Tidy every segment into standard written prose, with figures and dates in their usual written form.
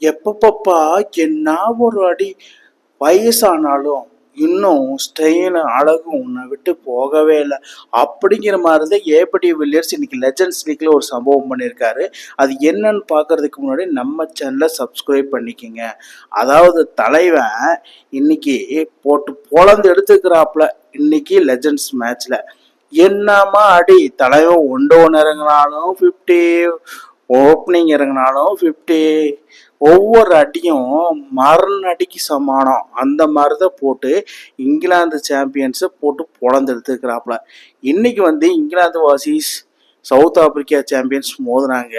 எப்பப்பப்பா என்ன ஒரு அடி! வயசானாலும் இன்னும் ஸ்டைலும் அழகும் உன்னை விட்டு போகவே இல்லை. அப்படிங்கிற மாதிரி தான் ஏபடி வில்லியர்ஸ் இன்னைக்கு லெஜண்ட்ஸ் லீக்ல ஒரு சம்பவம் பண்ணியிருக்காரு. அது என்னன்னு பார்க்கறதுக்கு முன்னாடி நம்ம சேனலை சப்ஸ்கிரைப் பண்ணிக்கோங்க. அதாவது தலைவன் இன்னைக்கு போட்டு பொழந்து எடுத்துக்கிறாப்புல. இன்னைக்கு லெஜண்ட்ஸ் மேட்ச்ல என்னமா அடி! தலைவன் ஒன்று இறங்கினாலும் 50, ஓப்பனிங் இறங்கினாலும் 50, ஒவ்வொரு அடியும் மரண அடிக்கு சமானம். அந்த மாதிரி தான் போட்டு இங்கிலாந்து சாம்பியன்ஸை போட்டு பொழந்து எடுத்துக்கிறாப்புல. இன்னைக்கு இங்கிலாந்து வாசிஸ் சவுத் ஆப்பிரிக்கா சாம்பியன்ஸ் மோதுனாங்க.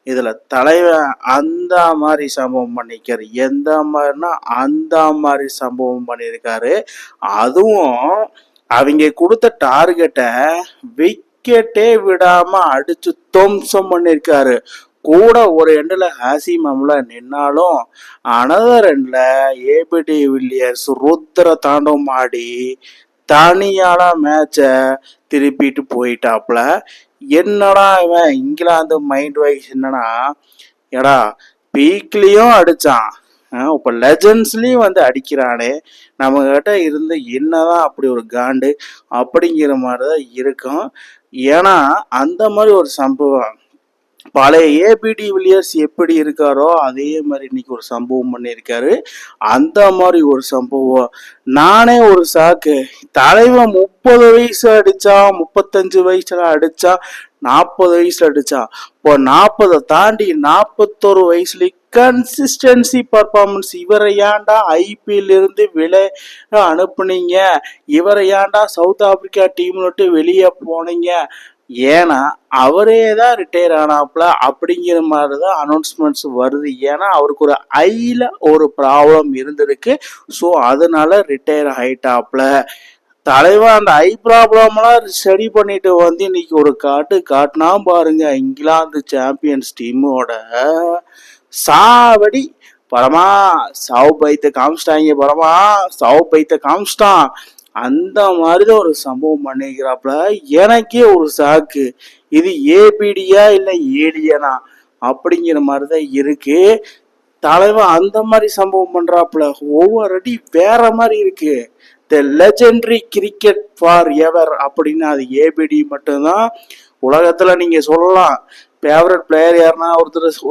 இதுல தலைவன் அந்த மாதிரி சம்பவம் பண்ணிருக்காரு. எந்த மாதிரினா அந்த மாதிரி சம்பவம் பண்ணியிருக்காரு. அதுவும் அவங்க கொடுத்த டார்கெட்டை விக்கெட்டே விடாம அடிச்சு துவம்சம் பண்ணிருக்காரு. கூட ஒரு எண்டில் ஹாசிம் அம்லா நின்னாலும் அனதர் எண்டில் ஏபிடி வில்லியர்ஸ் ருத்ர தாண்டவம் ஆடி தனியால மேட்சை திருப்பிட்டு போயிட்டாப்புல. என்னடா இவன் இங்கிலாந்து மைண்ட் வைஸ் என்னன்னா, எடா பீக்லேயும் அடிச்சான், இப்போ லெஜண்ட்ஸ்லேயும் அடிக்கிறானே, நம்ம கிட்ட இருந்து என்னதான் அப்படி ஒரு காண்டு அப்படிங்கிற மாதிரி தான் இருக்கும். ஏன்னா அந்த மாதிரி ஒரு சம்பவம் பழைய ஏபிடி வில்லியர்ஸ் எப்படி இருக்காரோ அதே மாதிரி இன்னைக்கு ஒரு சம்பவம் பண்ணியிருக்காரு. அந்த மாதிரி ஒரு சம்பவம் நானே ஒரு சாக்கு. தலைவன் 30 வயசு அடிச்சான், 35 வயசுல அடிச்சான், 40 வயசுல அடிச்சான். இப்போ 40 தாண்டி 41 வயசுல கன்சிஸ்டன்சி பர்ஃபார்மன்ஸ். இவரை ஏன்டா ஐபிஎல் இருந்து விளையாட அனுப்புனீங்க? இவரை ஏன்டா சவுத் ஆப்பிரிக்கா டீம்ல விட்டு வெளியே போனீங்க? ஏன்னா அவரே தான் ரிட்டையர் ஆனாப்புல அப்படிங்கிற மாதிரி தான் அனௌன்ஸ்மெண்ட்ஸ் வருது. ஏன்னா அவருக்கு ஒரு ஐல ஒரு ப்ராப்ளம் இருந்திருக்கு. ஸோ அதனால ரிட்டையர் ஆயிட்டாப்புல. தலைவன் அந்த ஐ ப்ராப்ளம்லாம் சரி பண்ணிட்டு இன்னைக்கு ஒரு காட்டுனா பாருங்க. இங்கிலாந்து சாம்பியன்ஸ் டீமோட சாவடி பரமா சவு பைத்த காமிச்சிட்டாங்க. பரமா சவு பைத்த காமிச்சிட்டான். அந்த மாதிரிதான் ஒரு சம்பவம் பண்ணிக்கிறாப்புல. எனக்கே ஒரு சாக்கு, இது ஏபிடியா இல்லை ஏலியனா அப்படிங்கிற மாதிரிதான் இருக்கு. தலைவன் அந்த மாதிரி சம்பவம் பண்றாப்புல. ஒவ்வொரு அடி வேற மாதிரி இருக்கு. த லெஜெண்டரி கிரிக்கெட் ஃபார் எவர் அப்படின்னு அது ஏபிடி மட்டும்தான். உலகத்துல நீங்க சொல்லலாம் ஃபேவரட் பிளேயர் யாருன்னா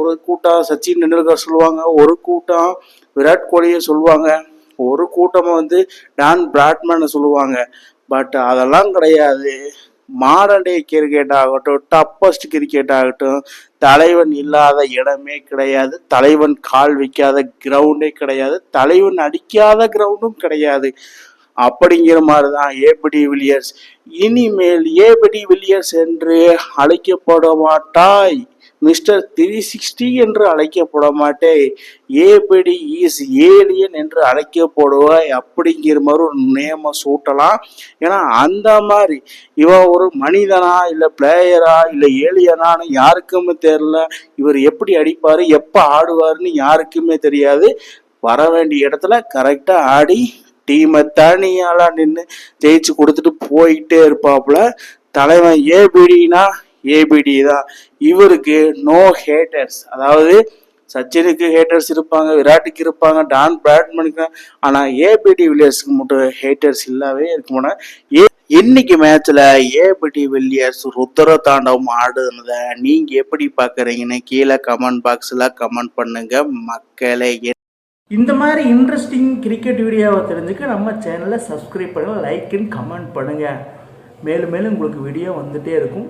ஒரு கூட்டம் சச்சின் டெண்டுல்கர் சொல்லுவாங்க, ஒரு கூட்டம் விராட் கோலியை சொல்லுவாங்க, ஒரு கூட்டம் டான் பிராட்மேன் சொல்லுவாங்க. பட் அதெல்லாம் கிடையாது. மாடர்ன் டே கிரிக்கெட் ஆகட்டும், டப்பஸ்ட் கிரிக்கெட் ஆகட்டும், தலைவன் இல்லாத இடமே கிடையாது. தலைவன் கால் வைக்காத கிரவுண்டே கிடையாது. தலைவன் அடிக்காத கிரவுண்டும் கிடையாது. அப்படிங்கிற மாதிரிதான் ஏபிடி வில்லியர்ஸ். இனிமேல் ஏபிடி வில்லியர்ஸ் என்று அழைக்கப்பட மாட்டாய், மிஸ்டர் 360 என்று அழைக்கப்பட மாட்டே, ஏபிடி இஸ் ஏலியன் என்று அழைக்கப்படுவாய் அப்படிங்கிற மாதிரி ஒரு நேம சூட்டலாம். ஏன்னா அந்த மாதிரி இவன் ஒரு மனிதனா இல்லை பிளேயரா இல்லை ஏலியனான்னு யாருக்குமே தெரியல. இவர் எப்படி அடிப்பாரு எப்போ ஆடுவாருன்னு யாருக்குமே தெரியாது. வர வேண்டிய இடத்துல கரெக்டா ஆடி டீமை தனியால நின்று ஜெயிச்சு கொடுத்துட்டு போயிட்டே இருப்பாப்புல. தலைவன் ஏபிடினா ஏபிடி தான். இவருக்கு நோ ஹேட்டர்ஸ். அதாவது சச்சினுக்கு ஹேட்டர்ஸ் இருப்பாங்க, விராட்டுக்கு இருப்பாங்க, டான் பிராட்மனுக்கு. ஆனா ஏபிடி வில்லியர்ஸ்க்கு மட்டும் ஹேட்டர்ஸ் இல்லாவே இருக்கும்னா. இன்னைக்கு மேட்ச்ல ஏபிடி வில்லியர்ஸ் ருத்ர தாண்டவம் ஆடுனத நீங்க எப்படி பாக்குறீங்கன்னு கீழே கமெண்ட் பாக்ஸ்ல கமெண்ட் பண்ணுங்க மக்களே. இந்த மாதிரி இன்ட்ரெஸ்டிங் கிரிக்கெட் வீடியோவை தெரிஞ்சுக்க நம்ம சேனலை சப்ஸ்கிரைப் பண்ணுங்கள், லைக் அண்ட் கமெண்ட் பண்ணுங்கள். மேலும் மேலும் உங்களுக்கு வீடியோ வந்துகிட்டே இருக்கும்.